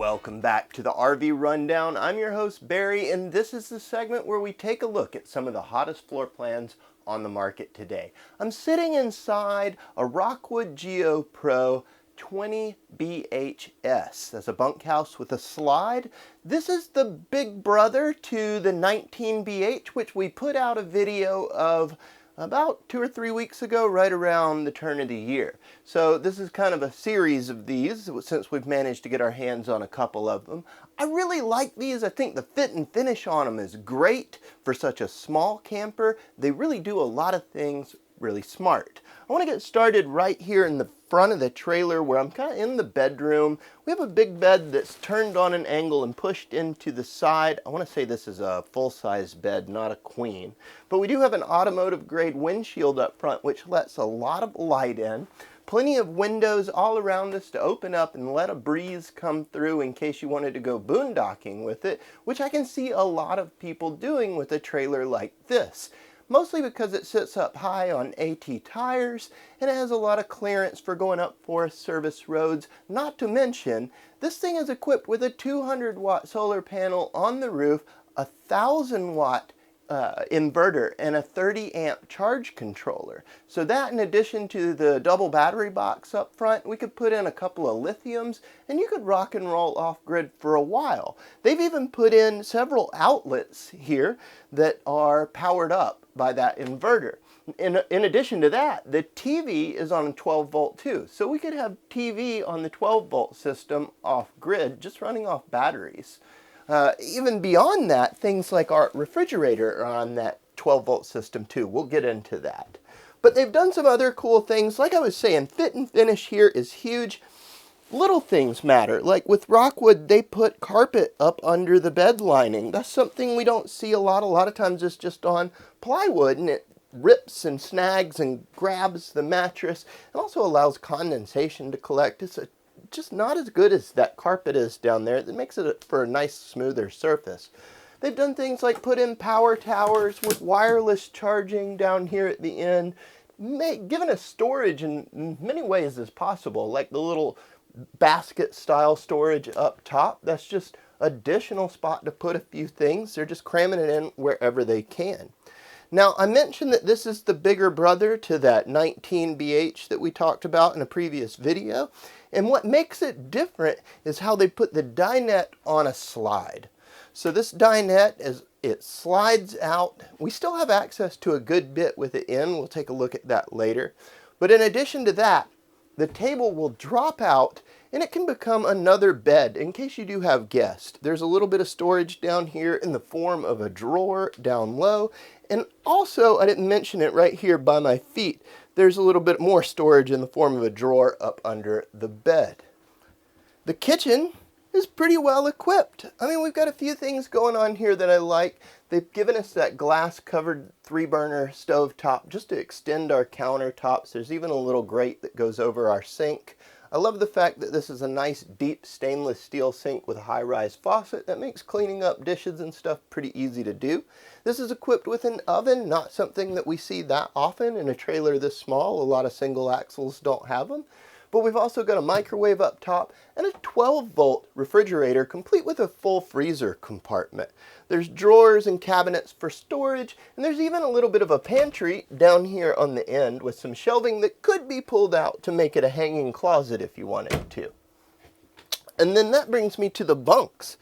Welcome back to the RV Rundown. I'm your host Barry, and this is the segment where we take a look at some of the hottest floor plans on the market today. I'm sitting inside a Rockwood Geo Pro G20BHS. That's a bunkhouse with a slide. This is the big brother to the 19BH, which we put out a video of about 2 or 3 weeks ago, right around the turn of the year. So this is kind of a series of these since we've managed to get our hands on a couple of them. I really like these. I think the fit and finish on them is great for such a small camper. They really do a lot of things really smart. I want to get started right here in the front of the trailer where I'm kind of in the bedroom. We have a big bed that's turned on an angle and pushed into the side. I want to say this is a full-size bed, not a queen. But we do have an automotive grade windshield up front which lets a lot of light in. Plenty of windows all around us to open up and let a breeze come through in case you wanted to go boondocking with it, which I can see a lot of people doing with a trailer like this. Mostly because it sits up high on AT tires and it has a lot of clearance for going up Forest Service roads. Not to mention, this thing is equipped with a 200-watt solar panel on the roof, a 1,000-watt inverter, and a 30-amp charge controller. So that, in addition to the double battery box up front, we could put in a couple of lithiums and you could rock and roll off-grid for a while. They've even put in several outlets here that are powered up by that inverter. In addition to that, the TV is on a 12-volt too. So we could have TV on the 12-volt system off-grid, just running off batteries. Even beyond that, things like our refrigerator are on that 12-volt system too. We'll get into that. But they've done some other cool things. Like I was saying, fit and finish here is huge. Little things matter. Like with Rockwood, they put carpet up under the bed lining. That's something we don't see a lot. A lot of times it's just on plywood and it rips and snags and grabs the mattress. It also allows condensation to collect. It's just not as good as that carpet is down there. That makes it for a nice, smoother surface. They've done things like put in power towers with wireless charging down here at the end, given us storage in many ways as possible, like the little basket style storage up top. That's just additional spot to put a few things. They're just cramming it in wherever they can. Now, I mentioned that this is the bigger brother to that 19BH that we talked about in a previous video. And what makes it different is how they put the dinette on a slide. So this dinette, as it slides out, we still have access to a good bit with it in. We'll take a look at that later. But in addition to that, the table will drop out and it can become another bed in case you do have guests. There's a little bit of storage down here in the form of a drawer down low. And also, I didn't mention it right here by my feet, there's a little bit more storage in the form of a drawer up under the bed. The kitchen is pretty well equipped. I mean, we've got a few things going on here that I like. They've given us that glass covered 3-burner stove top just to extend our countertops. There's even a little grate that goes over our sink. I love the fact that this is a nice deep stainless steel sink with a high-rise faucet that makes cleaning up dishes and stuff pretty easy to do. This is equipped with an oven, not something that we see that often in a trailer this small. A lot of single axles don't have them. But we've also got a microwave up top and a 12-volt refrigerator complete with a full freezer compartment. There's drawers and cabinets for storage, and there's even a little bit of a pantry down here on the end with some shelving that could be pulled out to make it a hanging closet if you wanted to. And then that brings me to the bunks.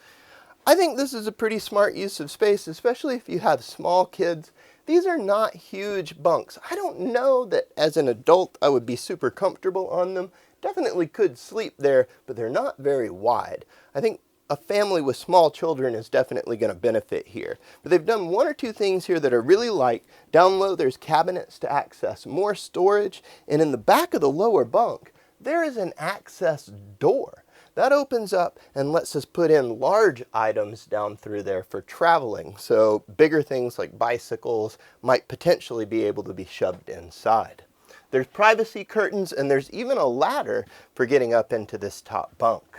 I think this is a pretty smart use of space, especially if you have small kids. These are not huge bunks. I don't know that as an adult I would be super comfortable on them. Definitely could sleep there, but they're not very wide. I think a family with small children is definitely going to benefit here. But they've done 1 or 2 things here that I really like. Down low there's cabinets to access more storage, and in the back of the lower bunk there is an access door. That opens up and lets us put in large items down through there for traveling. So bigger things like bicycles might potentially be able to be shoved inside. There's privacy curtains and there's even a ladder for getting up into this top bunk.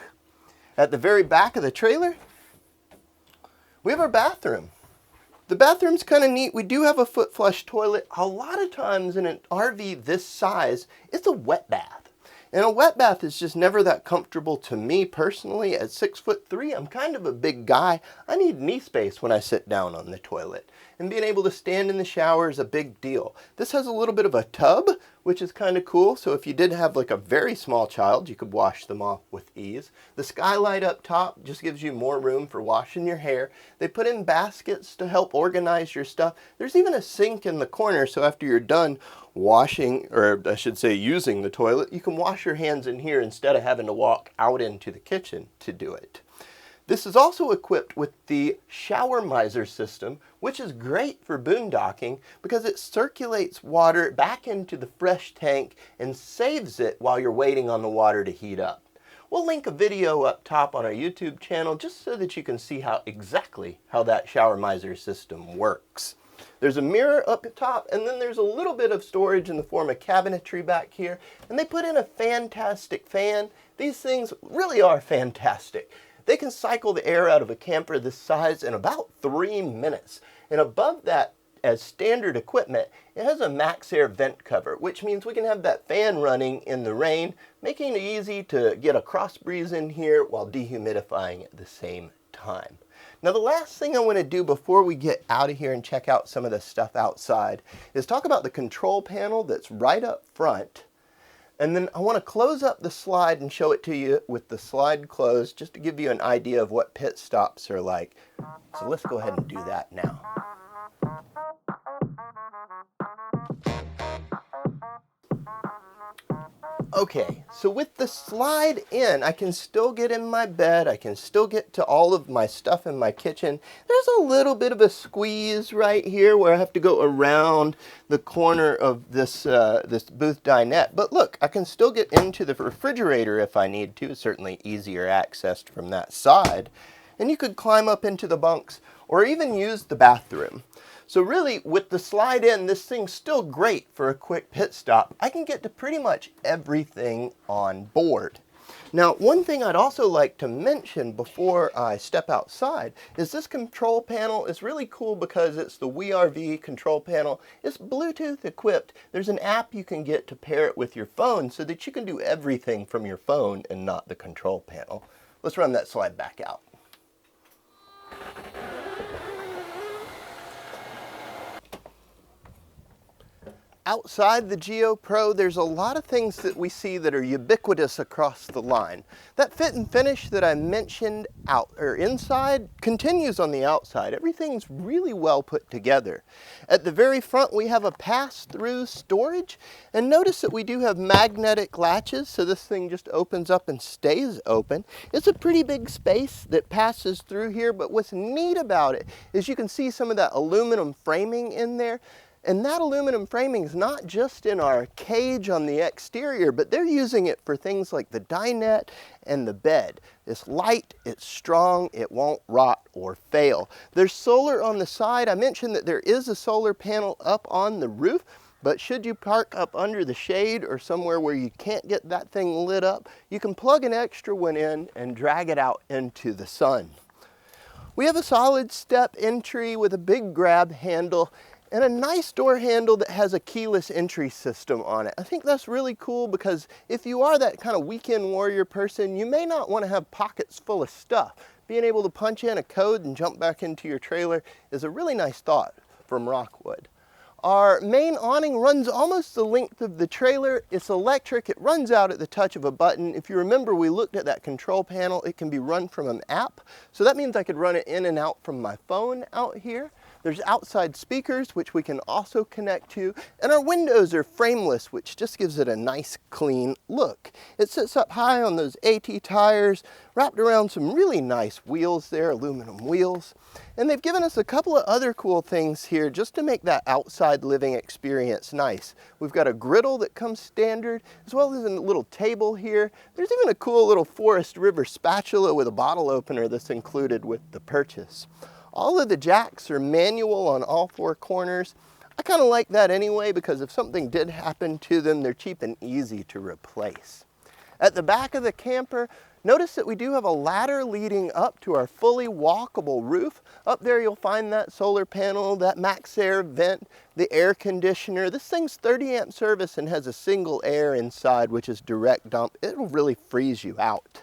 At the very back of the trailer, we have our bathroom. The bathroom's kind of neat. We do have a foot flush toilet. A lot of times in an RV this size, it's a wet bath. And a wet bath is just never that comfortable to me personally. At 6'3", I'm kind of a big guy. I need knee space when I sit down on the toilet. And being able to stand in the shower is a big deal. This has a little bit of a tub, which is kind of cool. So if you did have like a very small child, you could wash them off with ease. The skylight up top just gives you more room for washing your hair. They put in baskets to help organize your stuff. There's even a sink in the corner, so after you're done washing, or I should say using the toilet, you can wash your hands in here instead of having to walk out into the kitchen to do it. This is also equipped with the shower miser system, which is great for boondocking because it circulates water back into the fresh tank and saves it while you're waiting on the water to heat up. We'll link a video up top on our YouTube channel just so that you can see exactly how that shower miser system works. There's a mirror up top, and then there's a little bit of storage in the form of cabinetry back here, and they put in a fantastic fan. These things really are fantastic. They can cycle the air out of a camper this size in about 3 minutes. And above that, as standard equipment, it has a max air vent cover, which means we can have that fan running in the rain, making it easy to get a cross breeze in here while dehumidifying at the same time. Now, the last thing I want to do before we get out of here and check out some of the stuff outside is talk about the control panel that's right up front. And then I want to close up the slide and show it to you with the slide closed just to give you an idea of what pit stops are like. So let's go ahead and do that now. Okay, so with the slide in, I can still get in my bed. I can still get to all of my stuff in my kitchen. There's a little bit of a squeeze right here where I have to go around the corner of this booth dinette. But look, I can still get into the refrigerator if I need to. It's certainly easier accessed from that side. And you could climb up into the bunks or even use the bathroom. So really, with the slide in, this thing's still great for a quick pit stop. I can get to pretty much everything on board. Now, one thing I'd also like to mention before I step outside is this control panel is really cool because it's the WeRV control panel. It's Bluetooth equipped. There's an app you can get to pair it with your phone so that you can do everything from your phone and not the control panel. Let's run that slide back out. Outside the Geo Pro, there's a lot of things that we see that are ubiquitous across the line. That fit and finish that I mentioned inside continues on the outside. Everything's really well put together. At the very front, we have a pass-through storage, and notice that we do have magnetic latches, so this thing just opens up and stays open. It's a pretty big space that passes through here, but what's neat about it is you can see some of that aluminum framing in there. And that aluminum framing is not just in our cage on the exterior, but they're using it for things like the dinette and the bed. It's light, it's strong, it won't rot or fail. There's solar on the side. I mentioned that there is a solar panel up on the roof, but should you park up under the shade or somewhere where you can't get that thing lit up, you can plug an extra one in and drag it out into the sun. We have a solid step entry with a big grab handle and a nice door handle that has a keyless entry system on it. I think that's really cool because if you are that kind of weekend warrior person, you may not want to have pockets full of stuff. Being able to punch in a code and jump back into your trailer is a really nice thought from Rockwood. Our main awning runs almost the length of the trailer. It's electric. It runs out at the touch of a button. If you remember, we looked at that control panel. It can be run from an app. So that means I could run it in and out from my phone out here. There's outside speakers, which we can also connect to, and our windows are frameless, which just gives it a nice, clean look. It sits up high on those AT tires, wrapped around some really nice wheels there, aluminum wheels. And they've given us a couple of other cool things here just to make that outside living experience nice. We've got a griddle that comes standard, as well as a little table here. There's even a cool little forestriver spatula with a bottle opener that's included with the purchase. All of the jacks are manual on all four corners. I kind of like that anyway because if something did happen to them, they're cheap and easy to replace. At the back of the camper, Notice that we do have a ladder leading up to our fully walkable roof. Up there you'll find that solar panel, that max air vent, the air conditioner. This thing's 30 amp service and has a single air inside, which is direct dump. It'll really freeze you out.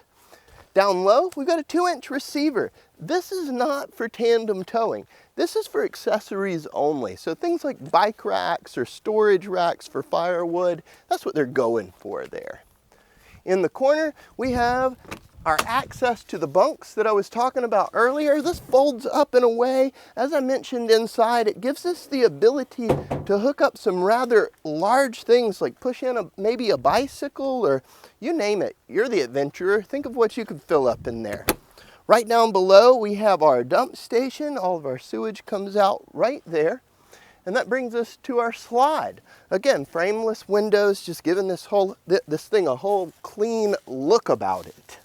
Down low, we've got a 2-inch receiver. This is not for tandem towing. This is for accessories only. So things like bike racks or storage racks for firewood, that's what they're going for there. In the corner, we have our access to the bunks that I was talking about earlier. This folds up in a way, as I mentioned inside, it gives us the ability to hook up some rather large things like push in maybe a bicycle or you name it. You're the adventurer. Think of what you could fill up in there. Right down below, we have our dump station. All of our sewage comes out right there. And that brings us to our slide. Again, frameless windows, just giving this thing a whole clean look about it.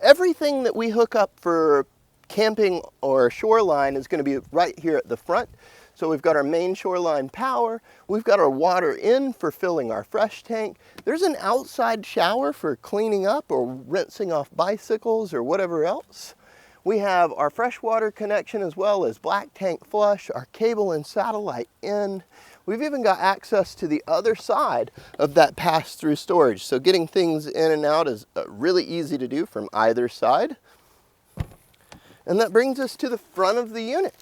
Everything that we hook up for camping or shoreline is going to be right here at the front. So we've got our main shoreline power. We've got our water in for filling our fresh tank. There's an outside shower for cleaning up or rinsing off bicycles or whatever else. We have our freshwater connection as well as black tank flush, our cable and satellite in. We've even got access to the other side of that pass-through storage. So getting things in and out is really easy to do from either side. And that brings us to the front of the unit,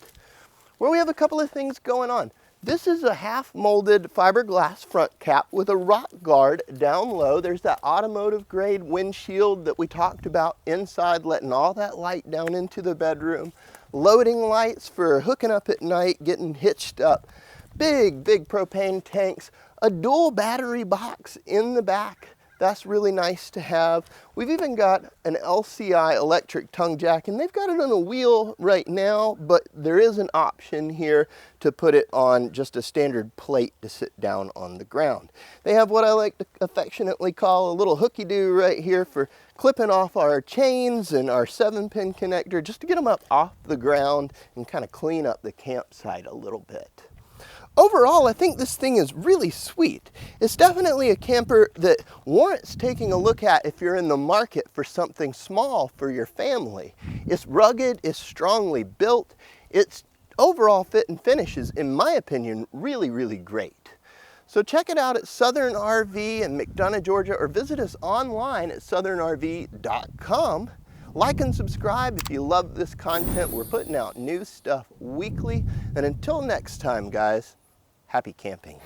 where we have a couple of things going on. This is a half-molded fiberglass front cap with a rock guard down low. There's that automotive grade windshield that we talked about inside, letting all that light down into the bedroom. Loading lights for hooking up at night, getting hitched up. Big propane tanks. A dual battery box in the back. That's really nice to have. We've even got an LCI electric tongue jack, and they've got it on a wheel right now, but there is an option here to put it on just a standard plate to sit down on the ground. They have what I like to affectionately call a little hooky-doo right here for clipping off our chains and our 7-pin connector, just to get them up off the ground and kind of clean up the campsite a little bit. Overall, I think this thing is really sweet. It's definitely a camper that warrants taking a look at if you're in the market for something small for your family. It's rugged, it's strongly built, its overall fit and finish is, in my opinion, really great. So check it out at Southern RV in McDonough, Georgia, or visit us online at southernrv.com. Like and subscribe if you love this content. We're putting out new stuff weekly. And until next time, guys, happy camping.